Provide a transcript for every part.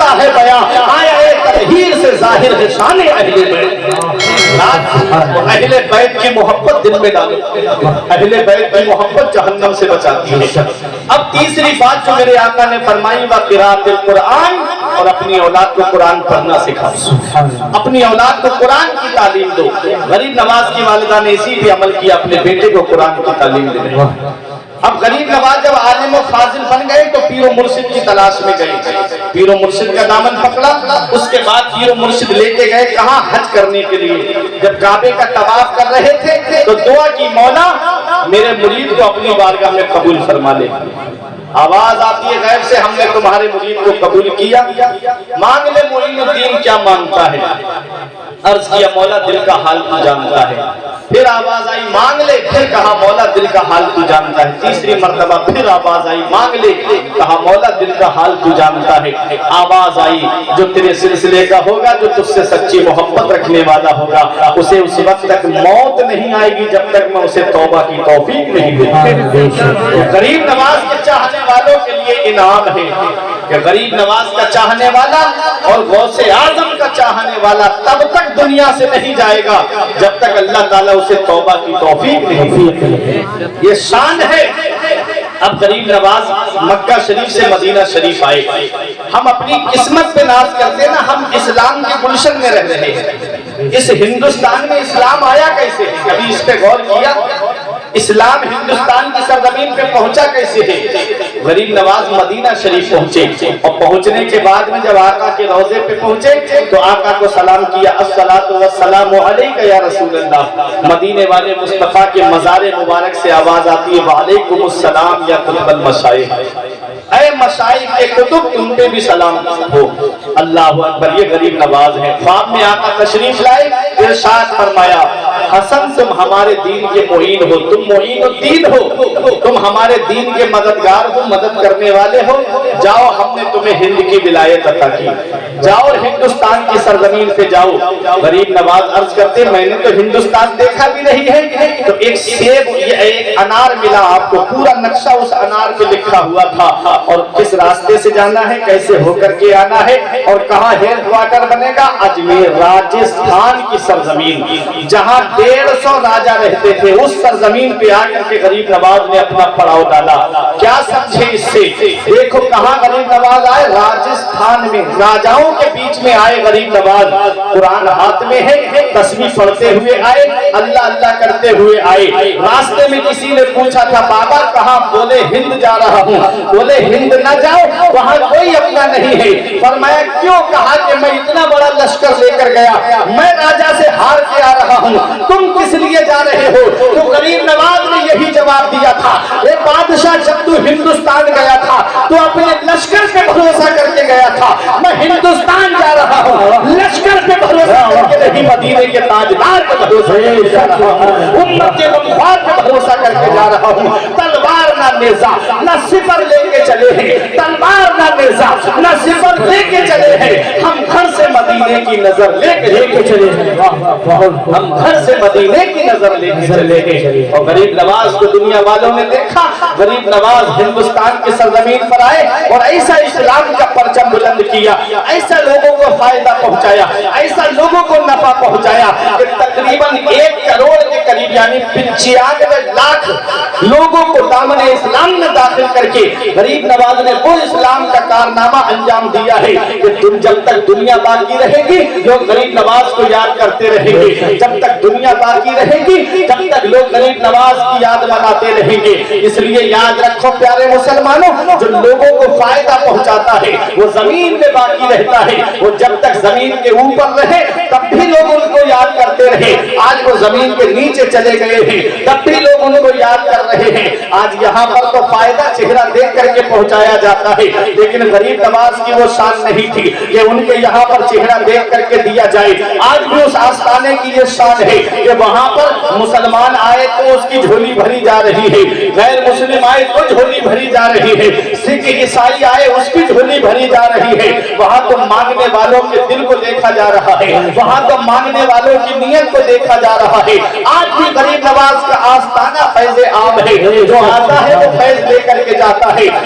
کرتا ہے بیان آیا تطہیر سے ظاہر ہے شان اہل بیت اہل بیت کی محبت دل میں ڈالو اہل بیت کی محبت جہنم سے بچاتی ہے اب تیسری بات جو میرے آقا نے فرمائی وقراءۃ القرآن اور اپنی اولاد کو قرآن پڑھنا سکھاؤ اپنی اولاد کو قرآن کی تعلیم دو غریب نواز کی والدہ نے اسی پہ عمل کیا اپنے بیٹے کو قرآن کی تعلیم دے اب غریب نواز جب عالم و فاضل بن گئے تو پیر و مرشد کی تلاش میں گئے پیر و مرشد کا دامن پکڑا اس کے بعد پیر و مرشد لے کے گئے کہاں حج کرنے کے لیے جب کعبے کا طواف کر رہے تھے تو دعا کی مولا میرے مرید کو اپنی بارگاہ میں قبول فرما لے آواز آتی ہے غیب سے ہم نے تمہارے مرید کو قبول کیا مانگ لے معین الدین کیا مانگتا ہے عرض کیا مولا دل کا حال تو جانتا ہے پھر آواز آئی مانگ لے پھر کہا مولا دل کا حال تو جانتا ہے تیسری مرتبہ پھر آواز آئی مانگ لے کہا مولا دل کا حال تو جانتا ہے آواز آئی جو تیرے سلسلے کا ہوگا جو تجھ سے سچی محبت رکھنے والا ہوگا اسے اس وقت تک موت نہیں آئے گی جب تک میں اسے توبہ کی توفیق نہیں دوں غریب نواز کے چاہنے والوں کے لیے انعام ہے کہ غریب نواز کا چاہنے والا اور غوث اعظم کا چاہنے والا تب تک دنیا سے نہیں جائے گا جب تک اللہ تعالیٰ اسے توبہ کی توفیق نہیں یہ شان ہے اب غریب نواز مکہ شریف سے مدینہ شریف آئے ہم اپنی قسمت پہ ناز کرتے نا ہم اسلام کے گلشن میں رہ رہے ہیں اس ہندوستان میں اسلام آیا کیسے کبھی اس پہ غور کیا اسلام ہندوستان کی سرزمین پہ پہنچا کیسے ہے غریب نواز مدینہ شریف پہنچے اور پہنچنے کے بعد میں جب آقا کے روضے پہ پہنچے تو آقا کو سلام کیا الصلاۃ والسلام علیک یا رسول اللہ مدینے والے مصطفیٰ کے مزار مبارک سے آواز آتی ہے وعلیکم السلام یا قطب المشائخ اے مشائخ کے کتب تم پہ بھی سلام ہو اللہ اکبر یہ غریب نواز ہے خواب میں آقا تشریف لائے ارشاد فرمایا حسن تم ہمارے دین کے معین ہو تم معین الدین ہو تم ہمارے دین کے مددگار ہو مدد کرنے والے ہو جاؤ ہم نے تمہیں ہند کی ولایت عطا کی جاؤ اور ہندوستان کی سرزمین پہ جاؤ غریب نواز عرض کرتے میں نے تو ہندوستان دیکھا بھی نہیں ہے تو ایک سیب ایک انار ملا آپ کو پورا نقشہ اس انار پہ لکھا ہوا تھا اور کس راستے سے جانا ہے کیسے ہو کر کے آنا ہے اور کہاں ہیڈ کوارٹر بنے گا اجمیر راجستھان کی سرزمین جہاں 150 راجا رہتے تھے اس سرزمین پہ آ کر کے غریب نواز نے اپنا پڑاؤ ڈالا کیا سمجھے اس سے دیکھو کہاں غریب نواز آئے راجستھان میں راجاؤں کے بیچ میں آئے غریب نواز قرآن ہاتھ میں ہے تسبیح پڑھتے ہوئے آئے اللہ اللہ کرتے ہوئے آئے راستے میں کسی نے پوچھا تھا بابا کہاں بولے ہند جا رہا ہوں بولے ہند نہ جاؤ وہاں کوئی اپنا نہیں ہے فرمایا کیوں کہا کہ میں اتنا بڑا لشکر لے کر گیا میں راجا سے ہار کے آ رہا ہوں تم کس لیے جا رہے ہو تو غریب نواز نے یہی جواب دیا تھا اے بادشاہ جب تو ہندوستان گیا تھا تو اپنے لشکر پہ بھروسہ کر کے گیا تھا میں ہندوستان جا رہا ہوں لشکر پہ بھروسہ کر کے نہیں مدینے کے تاجدار پہ بھروسہ کر کے جا رہا ہوں امت کے غمخوار پہ بھروسہ کر کے جا رہا ہوں تلوار نہ نیزہ نہ صفر لے کے چلے ہیں تلوار نہ نیزہ نہ صفر لے کے چلے ہیں ہم گھر سے مدینے کی نظر لے کے چلے ہیں ہم گھر سے مدینے کی نظر لے کے چلے ہیں اور غریب نواز کو دنیا والوں نے دیکھا غریب نواز ہندوستان کی سرزمین پر آئے اور ایسا اسلام کا پرچم بلند کیا ایسا لوگوں کو فائدہ پہنچایا ایسا لوگوں کو نفع پہنچایا کہ تقریباً 1 کروڑ کے قریب یعنی 95 لاکھ لوگوں کو دامن اسلام میں داخل کر کے غریب نواز نے وہ اسلام کا کارنامہ انجام دیا ہے کہ جب تک دنیا باقی رہے گی لوگ غریب نواز کو یاد کرتے رہیں گے جب تک دنیا باقی رہے گی جب تک لوگ غریب نواز کی یاد مناتے رہیں گے اس لیے یاد رکھو پیارے مسلمانوں جو لوگوں کو فائدہ پہنچاتا ہے وہ زمین میں باقی رہتا ہے وہ جب تک زمین کے اوپر رہے تب بھی لوگ ان کو یاد کرتے رہے آج وہ زمین کے نیچے چلے گئے ہیں تب بھی لوگ ان کو یاد کر رہے ہیں آج یہاں پر تو فائدہ چہرہ دیکھ کر کے پہنچایا جاتا ہے لیکن غریب نواز کی وہ شان نہیں تھی کہ ان کے یہاں پر چہرہ دیکھ کر کے دیا جائے آج بھی اس آستانے کی یہ شان ہے کہ وہاں پر مسلمان آئے تو اس کی جھولی بھری جا رہی ہے غیر مسلم آئے تو جھولی بھری جا رہی ہے سکھ عیسائی آئے اس کی جھولی بھری جا رہی ہے وہاں تو مانگنے والوں کے دل کو دیکھا جا رہا ہے وہاں تو مانگنے والوں کی نیت کو دیکھا جا رہا ہے آج بھی غریب نواز کا آستانہ فیض عام ہے جو آتا ہے وہ فیض لے کر کے جاتا ہے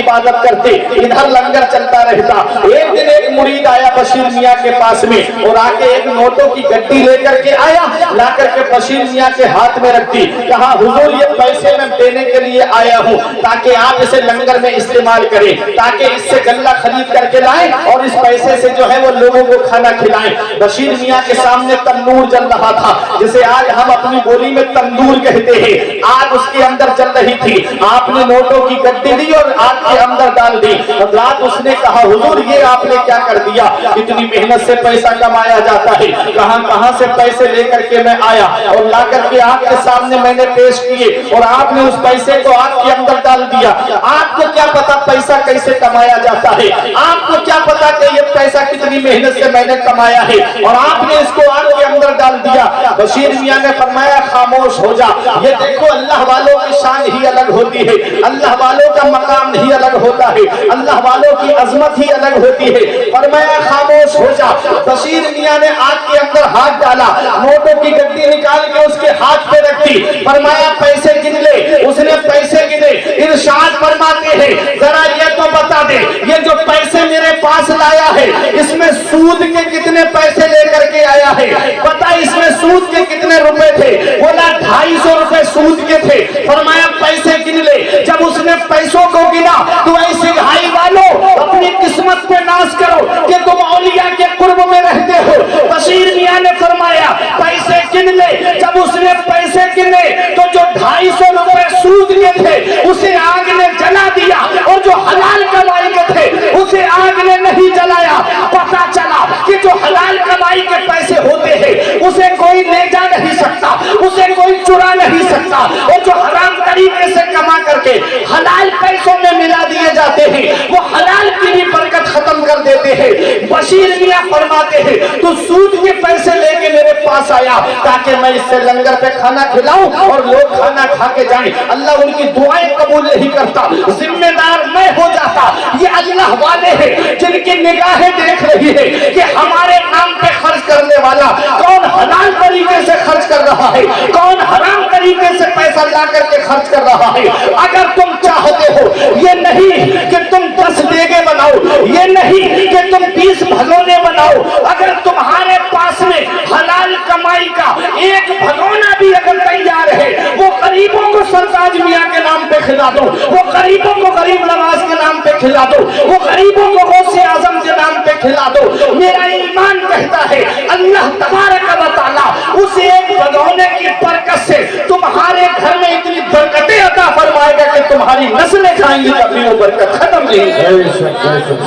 عبادت کرتے، ادھر لنگر چلتا رہتا۔ ایک دن ایک مرید آیا بشیر میاں کے پاس میں اور آ کے ایک نوٹوں کی گڈی لے کر کے آیا، لا کر کے بشیر میاں کے ہاتھ میں رکھ دی، کہا حضور یہ پیسے میں دینے کے لیے آیا ہوں تاکہ آپ اسے لنگر میں استعمال کریں، تاکہ اس سے غلہ خرید کر کے لائیں اور اس پیسے سے جو ہے وہ لوگوں کو کھانا کھلائیں۔ بشیر میاں کے سامنے تندور جل رہا تھا، جسے آج ہم اپنی بولی میں تندور کہتے ہیں، آگ اس کے اندر چل رہی تھی۔ آپ نے نوٹوں کی گڈی لی اور آگ کے اندر ڈال دی۔ حضرات اس نے کہا حضور یہ آپ نے کیا کر دیا، اتنی محنت سے پیسہ کمایا جاتا ہے، کہاں سے پیسے لے کر کے میں آیا اور لا کر کے آپ کے سامنے میں نے پیش کیے اور آپ نے اس پیسے کو آگ کے اندر ڈال دیا۔ آپ کو کیا پتا پیسہ کیسے کمایا جاتا ہے، آپ کو کیا پتا کہ یہ پیسہ کتنی محنت سے میں نے کمایا ہے اور آپ نے اس کو آگ کے اندر ڈال دیا۔ بشیر میاں نے فرمایا خاموش ہو جا، یہ دیکھو اللہ والوں کی شان ہی الگ ہوتی ہے، اللہ والوں کا مقام ہی الگ ہوتا ہے، اللہ والوں کی عظمت ہی الگ ہوتی ہے۔ فرمایا خاموش ہو جا۔ بشیر میاں نے آگ کے اندر ہاتھ ڈالا، نوٹوں کی گڈی نکال کے اس کے ہاتھ پہ رکھ دی، فرمایا پیسے گن لے۔ اس نے پیسے گنے، ارشاد فرماتے ہیں ذرا یہ تو بتا دے یہ جو پیسے میرے پاس لایا ہے اس میں سود کے کتنے پیسے لے کر کے آیا ہے، پتہ اس میں سود کے کتنے روپے تھے؟ بولا 250 روپے سود کے تھے۔ فرمایا پیسے گن لے۔ جب اس نے پیسوں کو گنا تو ایسے بھائی والوں اپنی قسمت پہ ناز کرو کہ تم اولیاء کے قرب میں رہتے ہو۔ بشیر میاں نے فرمایا پیسے گن لے۔ جب اس نے پیسے گنے تو جو 250 روپے سود کے تھے اسے آگ نے جلا دیا اور جو حلال کمائی کے تھے اسے آگ نے نہیں جلایا۔ پتہ چلا کہ جو حلال کمائی کے پیسے ہوتے ہیں اسے کوئی لے جا نہیں سکتا، اسے کوئی چرا نہیں سکتا، اور جو حرام طریقے سے کما کر کے حلال پیسوں میں ملا دیے جاتے ہیں وہ حلال کی بھی برکت ختم کر دیتے ہیں۔ بشیر میاں فرماتے ہیں تو سود کے پیسے لے کے میرے پاس آیا تاکہ میں اس سے لنگر پہ کھانا کھلاؤں اور لوگ کھانا کھا کے جائیں، اللہ ان کی دعائیں قبول نہیں کرتا، ذمہ دار میں ہو جاتا۔ یہ اللہ والے ہیں جن کی نگاہیں دیکھ رہی ہے کہ ہمارے نام پہ خرچ کرنے والا کون حلال طریقے سے خرچ کر رہا ہے، کون حرام طریقے سے پیسہ لا کر کے خرچ کر رہا ہے۔ اگر تم چاہتے ہو یہ نہیں کہ تم 10 دیگے بناؤ، یہ نہیں کہ تم 20 بھگونے بناؤ، اگر تمہارے پاس میں حلال کمائی کا ایک بھگونا بھی اگر تیار ہے وہ غریبوں کو سرتاج میاں کے نام پہ کھلا دو، وہ غریبوں کو غریب نواز کے نام پہ کھلا دو، وہ غریبوں کو غوث اعظم کے نام پہ کھلا دو۔ میرا ایمان کہتا ہے اللہ تبارک و تعالیٰ اس ایک بھگونے کی برکت سے تمہارے گھر میں اتنی برکتیں عطا فرمائے گا کہ تمہاری نسلیں کھائیں گی کبھی وہ برکت ختم نہیں ہے۔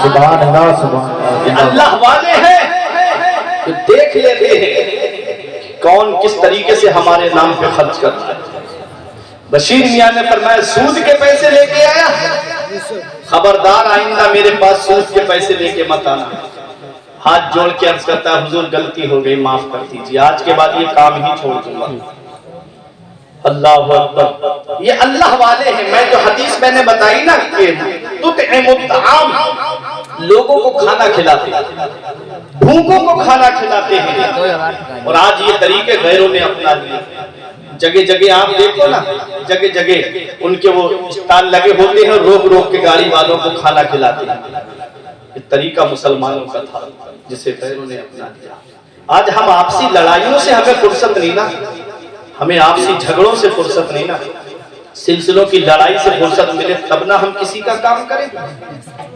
سبحان اللہ سبحان اللہ۔ اللہ والے ہیں کہ دیکھ لیتے ہیں کون کس طریقے سے ہمارے نام پہ خرچ کرتا ہے۔ بشیر میاں نے فرمایا سود کے پیسے لے کے آیا، خبردار آئندہ میرے پاس سود کے پیسے لے کے مت آنا۔ ہاتھ جوڑ کے عرض کرتا ہے حضور غلطی ہو گئی معاف کر دیجیے، آج کے بعد یہ کام ہی چھوڑ دوں گا۔ اللہ اکبر، یہ اللہ والے ہیں۔ میں جو حدیث میں نے بتائی نا کہ تطعم الطعام، لوگوں کو کھانا کھلاتے ہیں، بھوکوں کو کھانا کھلاتے ہیں، اور آج یہ طریقے غیروں نے اپنا لیے۔ جگہ جگہ آپ دیکھو نا، جگہ جگہ ان کے وہ اسٹال لگے ہوتے ہیں، روک روک کے گاڑی والوں کو کھانا کھلاتے ہیں۔ یہ طریقہ مسلمانوں کا تھا جسے غیروں نے اپنا لیا۔ آج ہم آپسی لڑائیوں سے ہمیں فرصت نہیں نا، ہمیں آپسی جھگڑوں سے فرصت نہیں نا، سلسلوں کی لڑائی سے فرصت ملے تب نہ ہم کسی کا کام کریں،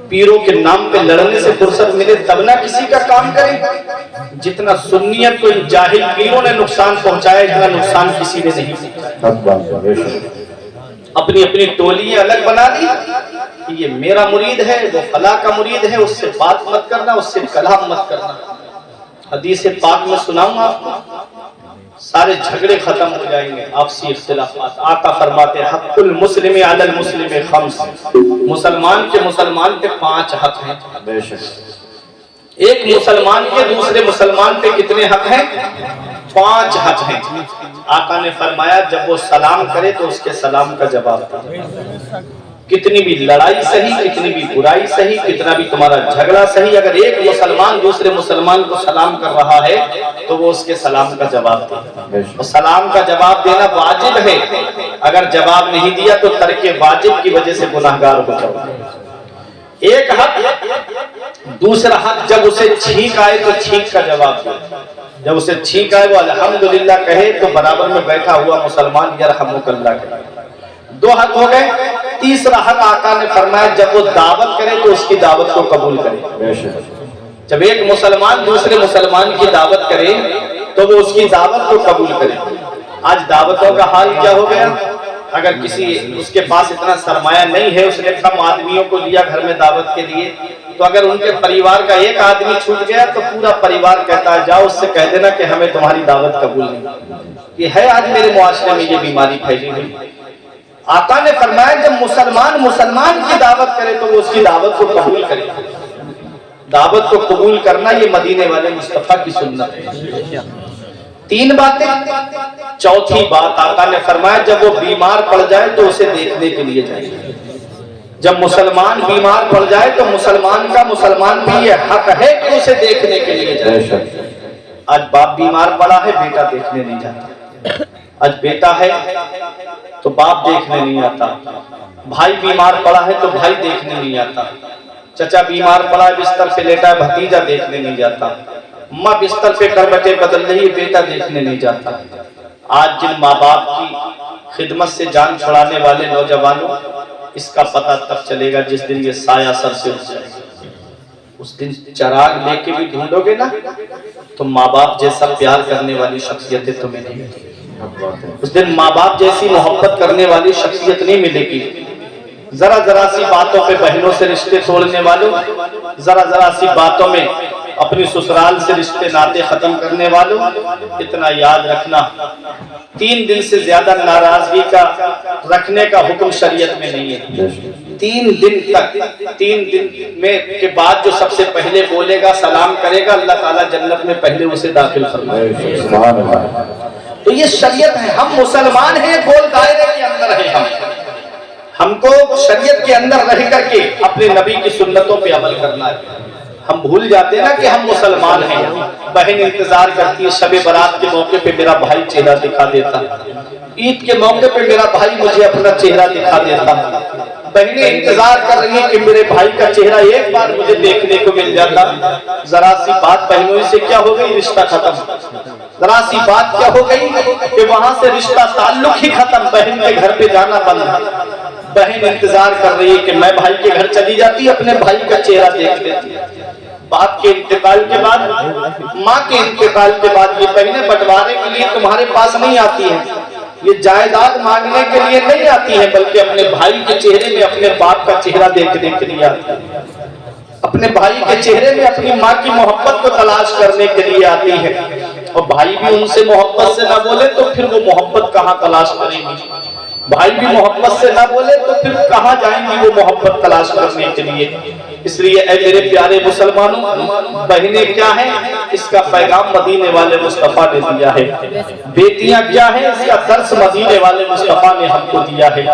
پیروں کے نام پہ لڑنے سے فرصت ملے تب نہ کسی کا کام کریں۔ جتنا سنیت کو جاہل پیروں نے نقصان پہنچایا اتنا نقصان کسی نے نہیں پہنچایا۔ اپنی اپنی ٹولیاں الگ بنا دی، یہ میرا مرید ہے وہ فلاں کا مرید ہے، اس سے بات مت کرنا، اس سے کلام مت کرنا۔ حدیث پاک میں سناؤں آپ کو، سارے جھگڑے ختم ہو جائیں گے، آپسی اختلافات۔ آقا فرماتے ہیں حق المسلم علی المسلم خمس، مسلمان کے مسلمان پہ 5 حق ہیں۔ ایک مسلمان کے دوسرے مسلمان پہ کتنے حق ہیں؟ 5 حق ہیں۔ آقا نے فرمایا جب وہ سلام کرے تو اس کے سلام کا جواب دے، کتنی بھی لڑائی صحیح، کتنی بھی برائی صحیح، کتنا بھی تمہارا جھگڑا صحیح، اگر ایک مسلمان دوسرے مسلمان کو سلام کر رہا ہے تو وہ اس کے سلام کا جواب دے، اور سلام کا جواب دینا واجب ہے۔ اگر جواب نہیں دیا تو ترک واجب کی وجہ سے گناہگار ہو جاؤ گے۔ ایک حق، دوسرا حق جب اسے چھینک آئے تو چھینک کا جواب دے، جب اسے چھینک آئے وہ الحمدللہ کہے تو برابر میں بیٹھا ہوا مسلمان یرحمک اللہ کہے۔ دو حق ہو گئے۔ تیسرا حق آقا نے فرمایا جب وہ دعوت کرے تو اس کی دعوت کو قبول کرے۔ جب ایک مسلمان دوسرے مسلمان کی دعوت کرے تو وہ اس کی دعوت کو قبول کرے۔ آج دعوتوں کا حال کیا ہو گیا؟ اگر کسی اس کے پاس اتنا سرمایہ نہیں ہے، اس نے کم آدمیوں کو لیا گھر میں دعوت کے لیے، تو اگر ان کے پریوار کا ایک آدمی چھوٹ گیا تو پورا پریوار کہتا ہے جاؤ اس سے کہہ دینا کہ ہمیں تمہاری دعوت قبول نہیں۔ یہ ہے آج میرے معاشرے میں یہ بیماری پھیلی ہوئی۔ آقا نے فرمایا جب مسلمان کی دعوت کرے تو وہ اس کی دعوت کو قبول کرے۔ دعوت کو قبول کرنا یہ مدینے والے مصطفیٰ کی سنت ہے۔ تین باتیں۔ چوتھی بات آقا نے فرمایا جب وہ بیمار پڑ جائے تو اسے دیکھنے کے لیے جائے۔ جب مسلمان بیمار پڑ جائے تو مسلمان بھی یہ حق ہے کہ اسے دیکھنے کے لیے جائے۔ آج باپ بیمار پڑا ہے بیٹا دیکھنے نہیں جاتا، آج بیٹا ہے تو باپ دیکھنے نہیں آتا، بھائی بیمار پڑا ہے تو بھائی دیکھنے نہیں آتا، چچا بیمار پڑا ہے بستر پہ لیٹا ہے بھتیجا دیکھنے نہیں جاتا، ماں بستر پہ کربٹیں بدل رہی ہے بیٹا دیکھنے نہیں جاتا۔ آج جن ماں باپ کی خدمت سے جان چھڑانے والے نوجوانوں، اس کا پتہ تب چلے گا جس دن یہ سایہ سر سے اٹھ جائے گا۔ اس دن چراغ لے کے بھی ڈھونڈو گے نا تو ماں باپ جیسا پیار کرنے والی شخصیتیں تمہیں نہیں ملے گی۔ اس دن ماں باپ جیسی محبت کرنے والی شخصیت نہیں ملے گی۔ ذرا سی باتوں پہ بہنوں سے رشتے توڑنے والوں، ذرا سی باتوں میں اپنی سسرال سے رشتے ناطے ختم کرنے والوں، اتنا یاد رکھنا 3 دن سے زیادہ ناراضگی کا رکھنے کا حکم شریعت میں نہیں ہے۔ 3 دن تک، 3 دن میں کے بعد جو سب سے پہلے بولے گا سلام کرے گا اللہ تعالیٰ جنت میں پہلے اسے داخل فرمائے گا۔ تو یہ شریعت ہے، ہم مسلمان ہیں، گول دائرے کے اندر ہیں۔ ہم کو شریعت کے اندر رہ کر کے اپنے نبی کی سنتوں پہ عمل کرنا ہے۔ ہم بھول جاتے ہیں نا کہ ہم مسلمان ہیں۔ بہن انتظار کرتی ہے شب برات کے موقع پہ میرا بھائی چہرہ دکھا دیتا، عید کے موقع پہ میرا بھائی مجھے اپنا چہرہ دکھا دیتا، بہنیں انتظار کر رہی ہیں کہ میرے بھائی کا چہرہ ایک بار مجھے دیکھنے کو مل جاتا۔ ذرا سی بات بہنوں سے کیا ہو گئی، رشتہ ختم۔ ذرا سی بات کیا ہو گئی کہ وہاں سے رشتہ تعلق ہی ختم، بہن کے گھر پہ جانا بند۔ بہن انتظار کر رہی ہے کہ میں بھائی کے گھر چلی جاتی، اپنے بھائی کا چہرہ دیکھ لیتی۔ باپ کے انتقال کے بعد، ماں کے انتقال کے بعد یہ بہنیں بٹوارے کے لیے تمہارے پاس نہیں آتی ہیں، یہ جائیداد مانگنے کے لیے نہیں آتی ہیں، بلکہ اپنے بھائی کے چہرے میں اپنے باپ کا چہرہ دیکھنے کے لیے آتی ہیں، اپنے بھائی کے چہرے میں اپنی ماں کی محبت کو تلاش کرنے کے لیے آتی ہے۔ اور بھائی بھی ان سے محبت سے نہ بولے تو پھر وہ محبت کہاں تلاش کریں گی؟ بھائی بھی محبت سے نہ بولے تو پھر کہاں جائیں گی وہ محبت تلاش کرنے کے لیے؟ اس لیے اے میرے پیارے مسلمانوں، بہنیں کیا ہیں اس کا پیغام مدینے والے مصطفیٰ نے دیا ہے۔ بیٹیاں کیا ہیں اس کا درس مدینے والے مصطفیٰ نے ہم کو دیا ہے۔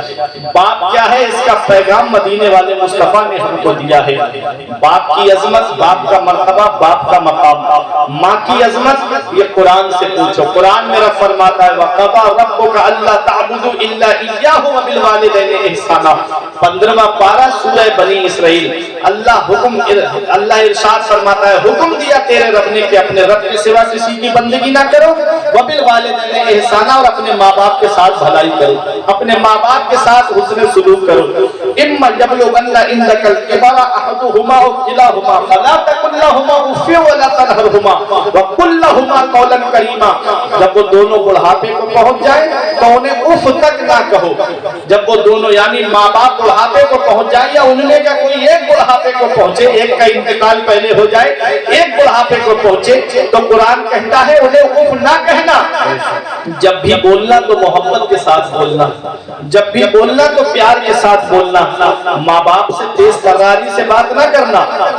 باپ کیا ہے اس کا پیغام مدینے والے مصطفیٰ نے ہم کو دیا ہے۔ باپ کی عظمت، باپ کا مرتبہ، باپ کا مقام، ماں کی عظمت یہ قرآن سے پوچھو۔ قرآن میں رب فرماتا ہے وَقَضَىٰ رَبُّكَ أَلَّا تَعْبُدُوا إِلَّا إِيَّاهُ وَبِالْوَالِدَيْنِ إِحْسَانًا، 15واں پارہ سورہ بنی اسرائیل۔ اللہ ارشاد فرماتا ہے حکم دیا تیرے رب نے کہ اپنے رب کے سوا کسی کی بندگی نہ کرو، وَبِالْوَالِدَيْنِ إِحْسَانًا، اور اپنے ماں باپ کے ساتھ بھلائی کرو، اپنے ماں باپ کے ساتھ حسن سلوک کرو۔ إِمَّا يَبْلُغَنَّ عِندَكَ الْكِبَرَ أَحَدُهُمَا أَوْ كِلَاهُمَا فَلَا تَقُل لَّهُمَا أُفٍّ وَلَا تَنْهَرْهُمَا وَقُل لَّهُمَا قَوْلًا كَرِيمًا، جب وہ دونوں بڑھاپے کو پہنچ جائے تو انہیں اف تک نہ کہو۔ جب وہ دونوں یعنی ماں باپ بڑھاپے کو پہنچ جائے یا ان میں کا کوئی ایک بڑھاپے کو پہنچے، ایک کا انتقال پہلے ہو جائے، ایک بڑھاپے کو پہنچے، تو قرآن کہتا ہے انہیں اف نہ کہنا۔ جب بھی بولنا تو محبت کے ساتھ بولنا، جب بھی بولنا تو پیار کے ساتھ بولنا، ماں باپ سے تیز تراری سے بات نہ کرنا،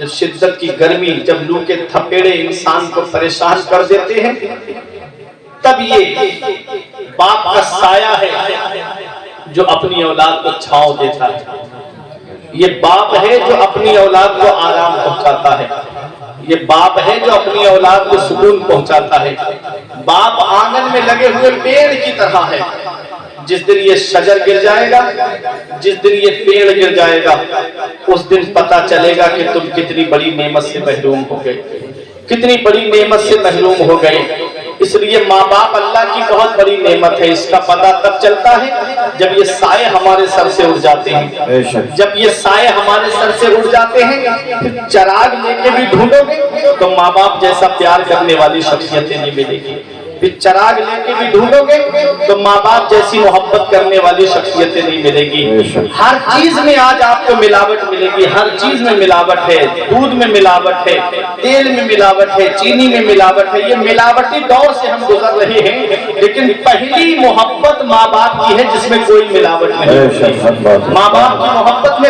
جب شدت کی گرمی، جب لو کے تھپیڑے انسان کو پریشان کر دیتے ہیں، تب یہ باپ کا سایہ ہے جو اپنی اولاد کو چھاؤں دیتا ہے، یہ باپ ہے جو اپنی اولاد کو آرام پہنچاتا ہے، یہ باپ ہے جو اپنی اولاد کو سکون پہنچاتا ہے۔ باپ آنگن میں لگے ہوئے پیڑ کی طرح ہے، جس دن یہ شجر گر جائے گا، جس دن یہ پیڑ گر جائے گا، اس دن پتا چلے گا کہ تم کتنی بڑی نعمت سے محروم ہو گئے، کتنی بڑی نعمت سے محروم ہو گئے۔ اس لیے ماں باپ اللہ کی بہت بڑی نعمت ہے، اس کا پتہ تب چلتا ہے جب یہ سائے ہمارے سر سے اڑ جاتے ہیں، جب یہ سائے ہمارے سر سے اڑ جاتے ہیں۔ پھر چراغ لے کے بھی ڈھونڈو گے تو ماں باپ جیسا پیار کرنے والی شخصیتیں نہیں ملے گی، پھر چراغ لے کے بھی ڈھونڈو گے تو ماں باپ جیسی محبت کرنے والی شخصیتیں نہیں ملے گی۔ ہر چیز میں آج آپ کو ملاوٹ ملے گی، ہر چیز میں ملاوٹ ہے، دودھ میں ملاوٹ ہے، تیل میں ملاوٹ ہے، چینی میں ملاوٹ ہے۔ یہ ملاوٹی دور سے ہم گزر رہے ہیں، لیکن پہلی محبت ماں باپ کی ہے جس میں کوئی ملاوٹ نہیں ہے۔ ماں باپ کی محبت میں